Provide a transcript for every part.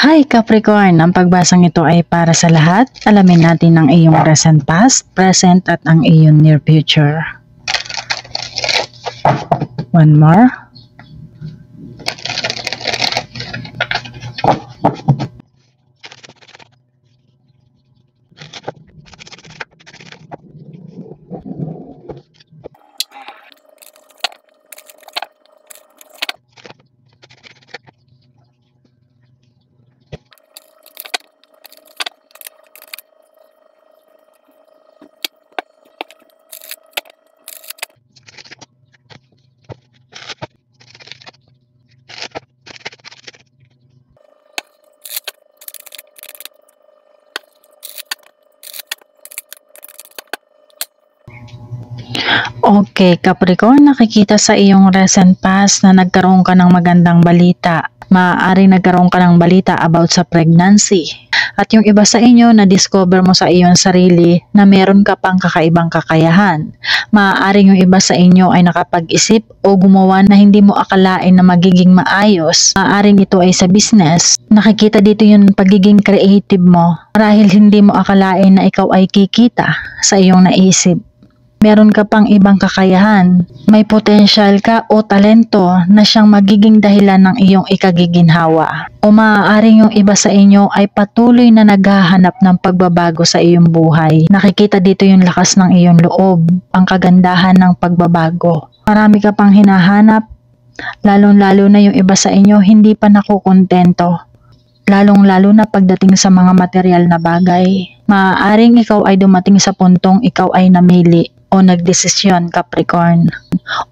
Hi Capricorn! Ang pagbasang ito ay para sa lahat. Alamin natin ang iyong recent past, present at ang iyong near future. One more. Okay, Capricorn, nakikita sa iyong recent past na nagkaroon ka ng magandang balita. Maaaring nagkaroon ka ng balita about sa pregnancy. At yung iba sa inyo, na-discover mo sa iyong sarili na meron ka pang kakaibang kakayahan. Maaaring yung iba sa inyo ay nakapag-isip o gumawa na hindi mo akalain na magiging maayos. Maaaring ito ay sa business. Nakikita dito yung pagiging creative mo. Marahil hindi mo akalain na ikaw ay kikita sa iyong naisip. Meron ka pang ibang kakayahan, may potential ka o talento na siyang magiging dahilan ng iyong ikagiginhawa. O maaaring yung iba sa inyo ay patuloy na naghahanap ng pagbabago sa iyong buhay. Nakikita dito yung lakas ng iyong loob, ang kagandahan ng pagbabago. Marami ka pang hinahanap, lalong-lalo na yung iba sa inyo hindi pa nakukontento. Lalong-lalo na pagdating sa mga material na bagay. Maaaring ikaw ay dumating sa puntong ikaw ay namili o nagdesisyon, Capricorn.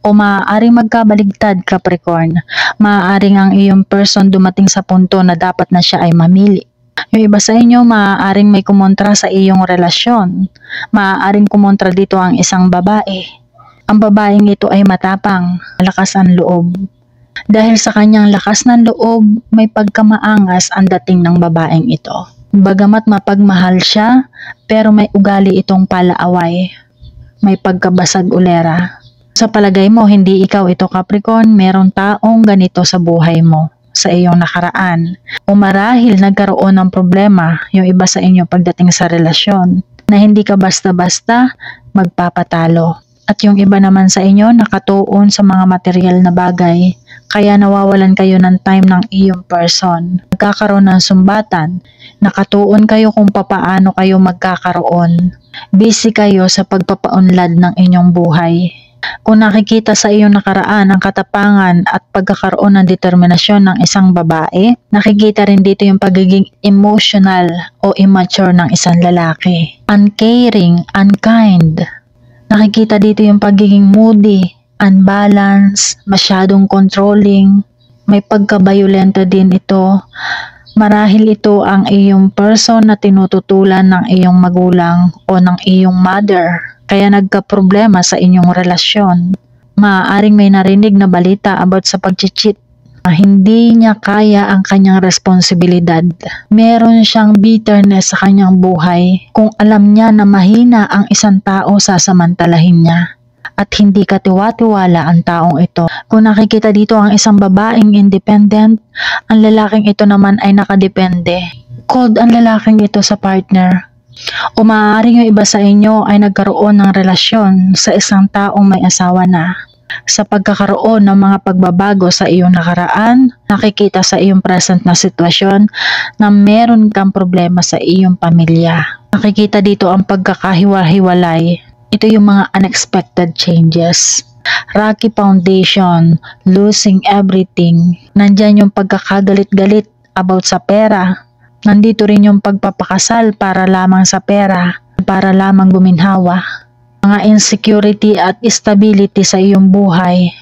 O maaaring magkabaligtad, Capricorn. Maaaring ang iyong person dumating sa punto na dapat na siya ay mamili. Yung iba sa inyo, maaaring may kumontra sa iyong relasyon. Maaaring kumontra dito ang isang babae. Ang babaeng ito ay matapang, malakas ang loob. Dahil sa kanyang lakas ng loob, may pagkamaangas ang dating ng babaeng ito. Bagamat mapagmahal siya, pero may ugali itong palaaway. May pagkabasag ulera. Sa palagay mo, hindi ikaw ito, Capricorn, meron taong ganito sa buhay mo, sa iyong nakaraan. O marahil nagkaroon ng problema yung iba sa inyo pagdating sa relasyon, na hindi ka basta-basta magpapatalo. At yung iba naman sa inyo nakatuon sa mga material na bagay, kaya nawawalan kayo ng time ng iyong person. Nagkakaroon ng sumbatan, nakatuon kayo kung papaano kayo magkakaroon. Busy kayo sa pagpapaunlad ng inyong buhay. Kung nakikita sa iyong nakaraan ang katapangan at pagkakaroon ng determinasyon ng isang babae, nakikita rin dito yung pagiging emotional o immature ng isang lalaki. Uncaring, unkind. Nakikita dito yung pagiging moody, unbalanced, masyadong controlling, may pagka-violento din ito. Marahil ito ang iyong person na tinututulan ng iyong magulang o ng iyong mother, kaya nagka-problema sa inyong relasyon. Maaaring may narinig na balita about sa pag-cheat. Hindi niya kaya ang kanyang responsibilidad. Meron siyang bitterness sa kanyang buhay kung alam niya na mahina ang isang tao sasamantalahin niya. At hindi katiwa-tiwala ang taong ito. Kung nakikita dito ang isang babaeng independent, ang lalaking ito naman ay nakadepende. Cold ang lalaking ito sa partner. O maaaring yung iba sa inyo ay nagkaroon ng relasyon sa isang taong may asawa na. Sa pagkakaroon ng mga pagbabago sa iyong nakaraan, nakikita sa iyong present na sitwasyon na meron kang problema sa iyong pamilya. Nakikita dito ang pagkakahiwa-hiwalay. Ito yung mga unexpected changes. Rocky foundation, losing everything. Nandyan yung pagkakagalit-galit about sa pera. Nandito rin yung pagpapakasal para lamang sa pera, para lamang guminhawa. Mga insecurity at stability sa iyong buhay.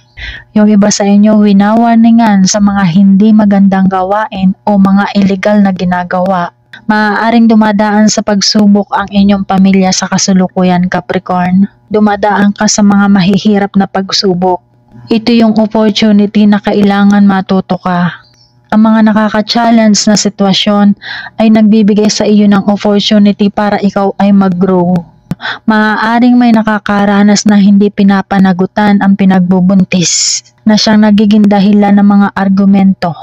Yung iba sa inyo winawarningan sa mga hindi magandang gawain o mga illegal na ginagawa. Maaaring dumadaan sa pagsubok ang inyong pamilya sa kasulukuyan, Capricorn. Dumadaan ka sa mga mahihirap na pagsubok. Ito yung opportunity na kailangan matuto ka. Ang mga nakaka-challenge na sitwasyon ay nagbibigay sa iyo ng opportunity para ikaw ay mag-grow. Maaaring may nakakaranas na hindi pinapanagutan ang pinagbubuntis, na siyang nagiging dahilan ng mga argumento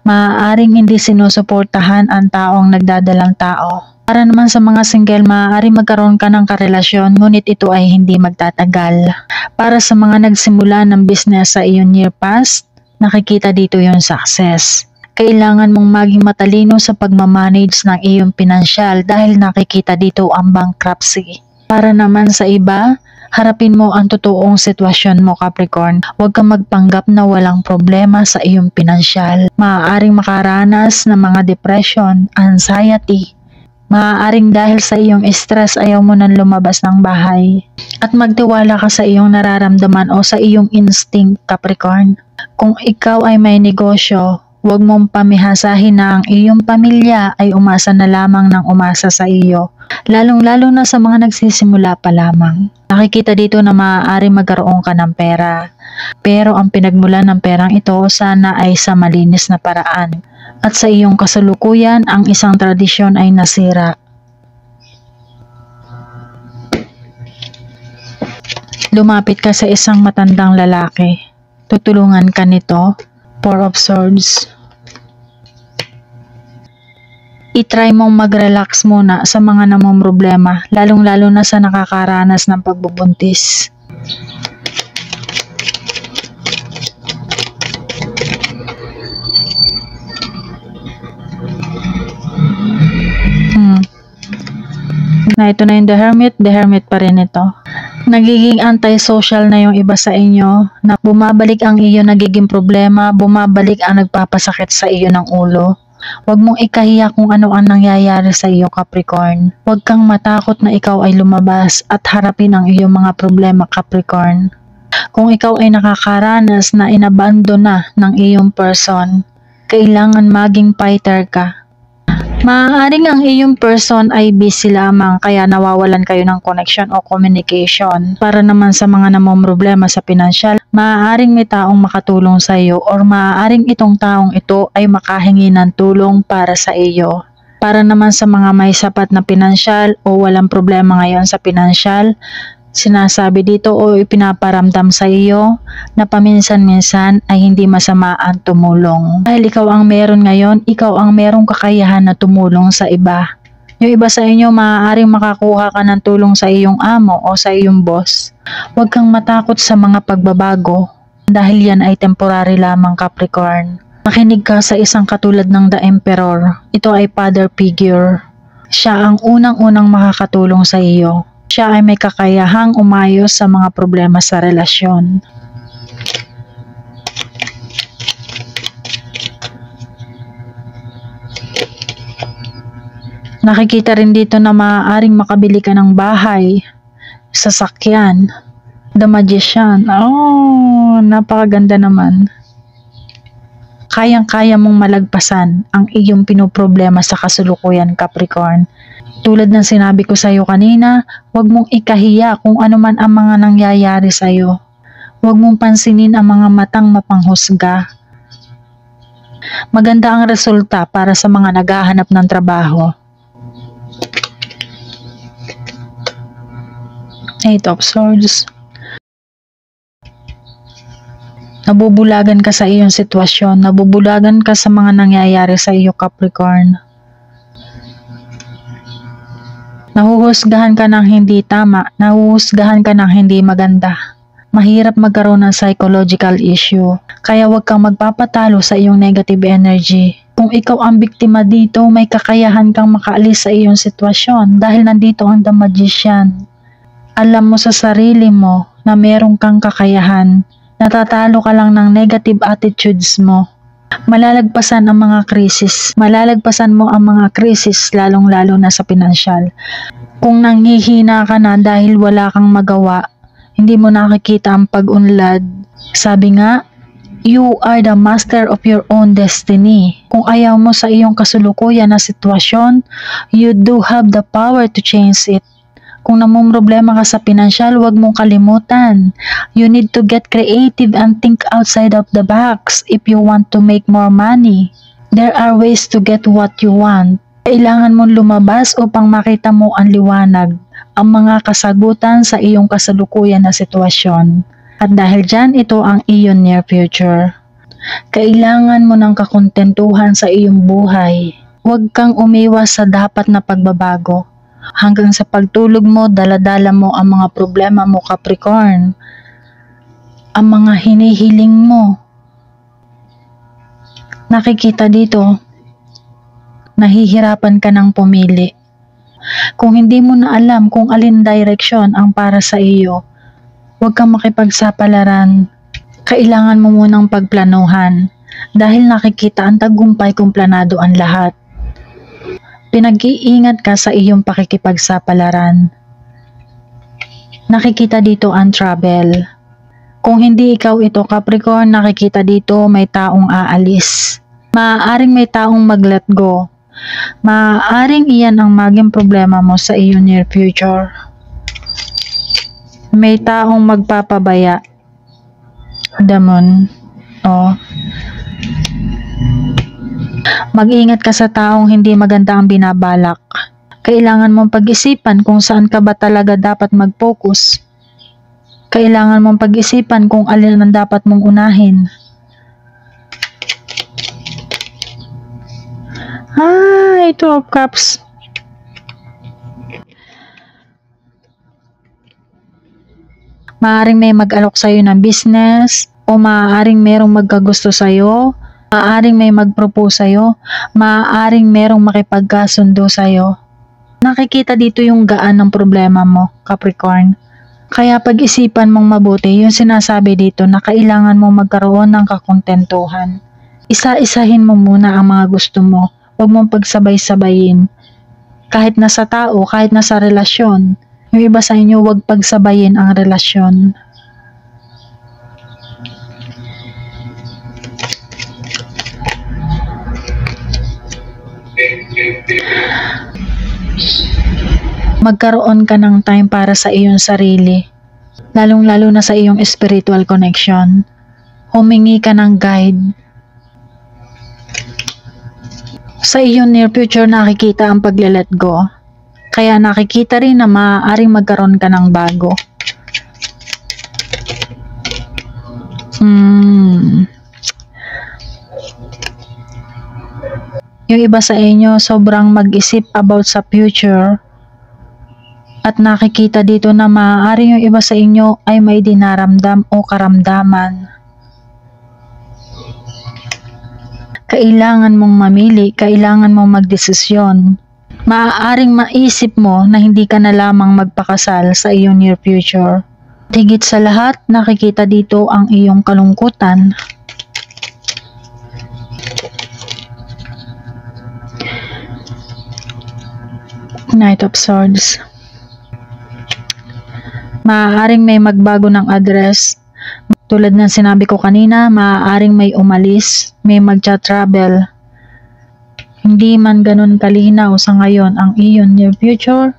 Maaaring hindi sinusuportahan ang taong nagdadalang tao. Para naman sa mga single, maaaring magkaroon ka ng karelasyon ngunit ito ay hindi magtatagal. Para sa mga nagsimula ng business sa iyong near past, nakikita dito yung success. Kailangan mong maging matalino sa pagmamanage ng iyong pinansyal dahil nakikita dito ang bankruptcy. Para naman sa iba, harapin mo ang totoong sitwasyon mo, Capricorn. Huwag kang magpanggap na walang problema sa iyong pinansyal. Maaaring makaranas ng mga depression, anxiety. Maaaring dahil sa iyong stress ayaw mo nang lumabas ng bahay. At magtiwala ka sa iyong nararamdaman o sa iyong instinct, Capricorn. Kung ikaw ay may negosyo, huwag mong pamihasahin na ang iyong pamilya ay umasa na lamang ng umasa sa iyo. Lalong-lalo na sa mga nagsisimula pa lamang. Nakikita dito na maaari magkaroon ka ng pera. Pero ang pinagmulan ng perang ito sana ay sa malinis na paraan. At sa iyong kasalukuyan, ang isang tradisyon ay nasira. Lumapit ka sa isang matandang lalaki. Tutulungan ka nito. Four of Swords. I-try mong mag-relax muna sa mga namomroblema, lalong-lalo na sa nakakaranas ng pagbubuntis. Na ito na yung The Hermit pa rin ito. Nagiging antisocial na yung iba sa inyo, na bumabalik ang iyo nagiging problema, bumabalik ang nagpapasakit sa iyo ng ulo. Huwag mong ikahiya kung ano ang nangyayari sa iyo, Capricorn. Huwag kang matakot na ikaw ay lumabas at harapin ang iyong mga problema, Capricorn. Kung ikaw ay nakakaranas na inabandon na ng iyong person, kailangan maging fighter ka. Maaaring ang iyong person ay busy lamang kaya nawawalan kayo ng connection o communication. Para naman sa mga namomroblema sa pinansyal, maaaring may taong makatulong sa iyo or maaaring itong taong ito ay makahingi ng tulong para sa iyo. Para naman sa mga may sapat na pinansyal o walang problema ngayon sa pinansyal, sinasabi dito o ipinaparamdam sa iyo na paminsan-minsan ay hindi masama ang tumulong. Dahil ikaw ang meron ngayon, ikaw ang merong kakayahan na tumulong sa iba. Yung iba sa inyo maaaring makakuha ka ng tulong sa iyong amo o sa iyong boss. Huwag kang matakot sa mga pagbabago dahil yan ay temporary lamang, Capricorn. Makinig ka sa isang katulad ng The Emperor. Ito ay father figure. Siya ang unang-unang makakatulong sa iyo. Siya ay may kakayahang umayos sa mga problema sa relasyon. Nakikita rin dito na maaaring makabili ka ng bahay, sasakyan, The Magician. Oh, napakaganda naman. Kayang-kaya mong malagpasan ang iyong pinoproblema sa kasulukuyan, Capricorn. Tulad ng sinabi ko sa iyo kanina, huwag mong ikahiya kung ano man ang mga nangyayari sa iyo. Huwag mong pansinin ang mga matang mapanghusga. Maganda ang resulta para sa mga naghahanap ng trabaho. Eight of Swords. Nabubulagan ka sa iyong sitwasyon, nabubulagan ka sa mga nangyayari sa iyo, Capricorn. Nahuhusgahan ka ng hindi tama, nahuhusgahan ka ng hindi maganda. Mahirap magkaroon ng psychological issue, kaya huwag kang magpapatalo sa iyong negative energy. Kung ikaw ang biktima dito, may kakayahan kang makaalis sa iyong sitwasyon dahil nandito ang The Magician. Alam mo sa sarili mo na meron kang kakayahan, natatalo ka lang ng negative attitudes mo. Malalagpasan ang mga krisis. Malalagpasan mo ang mga krisis lalong-lalo na sa pinansyal. Kung nanghihina ka na dahil wala kang magawa, hindi mo nakikita ang pag-unlad. Sabi nga, you are the master of your own destiny. Kung ayaw mo sa iyong kasulukuyan na sitwasyon, you do have the power to change it. Kung namumroblema ka sa pinansyal, huwag mong kalimutan. You need to get creative and think outside of the box if you want to make more money. There are ways to get what you want. Kailangan mong lumabas upang makita mo ang liwanag, ang mga kasagutan sa iyong kasalukuyan na sitwasyon. At dahil dyan, ito ang iyong near future. Kailangan mo ng kakontentuhan sa iyong buhay. Huwag kang umiwas sa dapat na pagbabago. Hanggang sa pagtulog mo, daladala mo ang mga problema mo, Capricorn. Ang mga hinihiling mo. Nakikita dito, nahihirapan ka ng pumili. Kung hindi mo na alam kung alin direksyon ang para sa iyo, huwag kang makipagsapalaran. Kailangan mo munang pagplanuhan dahil nakikita ang tagumpay kung planado ang lahat. Pinag-iingat ka sa iyong pakikipagsapalaran. Nakikita dito ang travel. Kung hindi ikaw ito, Capricorn, nakikita dito may taong aalis. Maaaring may taong mag-let go. Maaaring iyan ang maging problema mo sa iyong near future. May taong magpapabaya. Damon. Mag-ingat ka sa taong hindi maganda ang binabalak. Kailangan mong pag-isipan kung saan ka ba talaga dapat mag-focus. Kailangan mong pag-isipan kung alin ang dapat mong unahin. Two of Cups. Maaaring may mag-alok sa'yo ng business, o maaaring merong magkagusto sa'yo, maaaring may mag-propose sa'yo, maaaring merong makipagkasundo sa'yo. Nakikita dito yung gaan ng problema mo, Capricorn. Kaya pag-isipan mong mabuti yung sinasabi dito na kailangan mong magkaroon ng kakontentuhan. Isa-isahin mo muna ang mga gusto mo, huwag mong pagsabay-sabayin. Kahit nasa tao, kahit nasa relasyon, yung iba sa inyo huwag pagsabayin ang relasyon. Magkaroon ka ng time para sa iyong sarili, lalong-lalo na sa iyong spiritual connection. Humingi ka ng guide. Sa iyong near future nakikita ang pagle-let go. Kaya nakikita rin na maaaring magkaroon ka ng bago. Yung iba sa inyo sobrang mag-isip about sa future. At nakikita dito na maaaring yung iba sa inyo ay may dinaramdam o karamdaman. Kailangan mong mamili, kailangan mong magdesisyon. Maaaring maisip mo na hindi ka na lamang magpakasal sa iyong near future. Higit sa lahat, nakikita dito ang iyong kalungkutan. Knight of Swords. Maaaring may magbago ng address. Tulad ng sinabi ko kanina, maaaring may umalis, may magcha-travel. Hindi man ganun kalinaw sa ngayon ang iyong near future.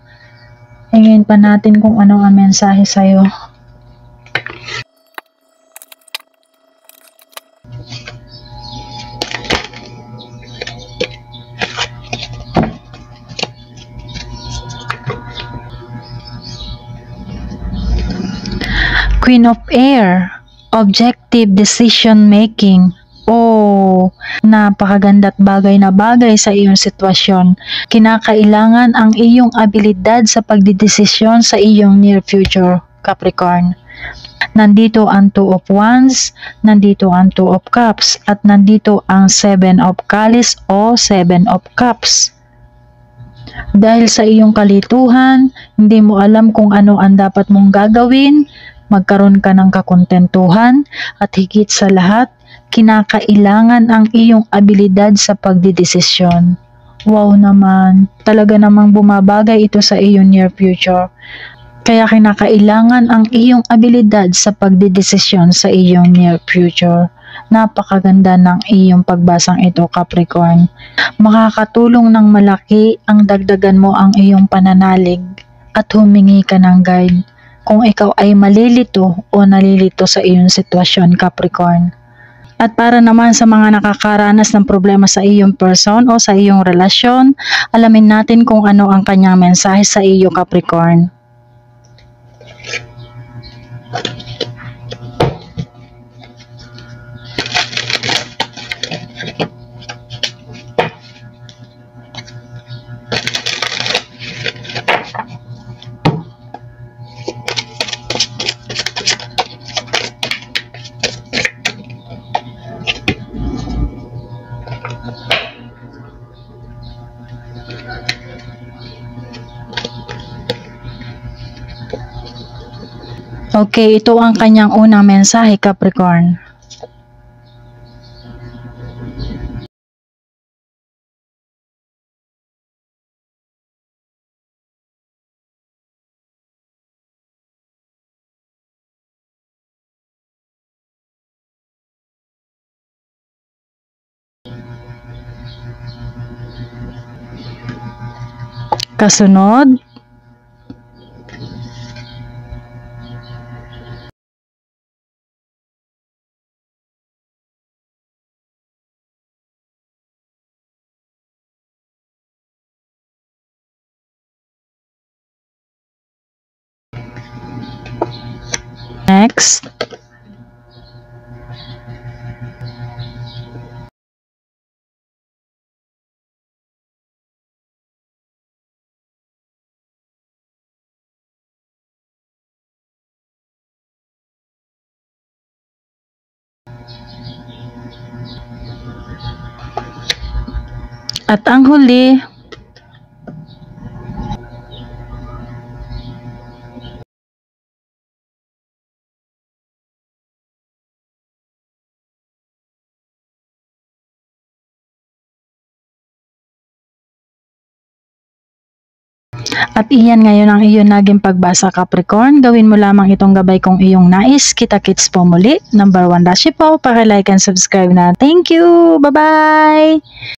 Hingin pa natin kung ano ang mensahe sa'yo. Queen of Air, objective decision making. Napakaganda at bagay na bagay sa iyong sitwasyon. Kinakailangan ang iyong abilidad sa pagdidesisyon sa iyong near future, Capricorn. Nandito ang Two of Wands, nandito ang Two of Cups, at nandito ang Seven of Chalice o Seven of Cups. Dahil sa iyong kalituhan, hindi mo alam kung ano ang dapat mong gagawin, magkaroon ka ng kakontentuhan, at higit sa lahat, kinakailangan ang iyong abilidad sa pagdidesisyon. Wow naman, talaga namang bumabagay ito sa iyong near future. Kaya kinakailangan ang iyong abilidad sa pagdidesisyon sa iyong near future. Napakaganda ng iyong pagbasang ito, Capricorn. Makakatulong ng malaki ang dagdagan mo ang iyong pananalig at humingi ka ng guide kung ikaw ay malilito o nalilito sa iyong sitwasyon, Capricorn. At para naman sa mga nakakaranas ng problema sa iyong person o sa iyong relasyon, alamin natin kung ano ang kanyang mensahe sa iyo, Capricorn. Okay, ito ang kanyang unang mensahe, Capricorn. Kasunod, next, at ang huli, at iyan ngayon ang iyong naging pagbasa, Capricorn. Gawin mo lamang itong gabay kung iyong nais. Kita-kits po muli. Number 1 Rashi po. Paki-like and subscribe na. Thank you! Bye-bye!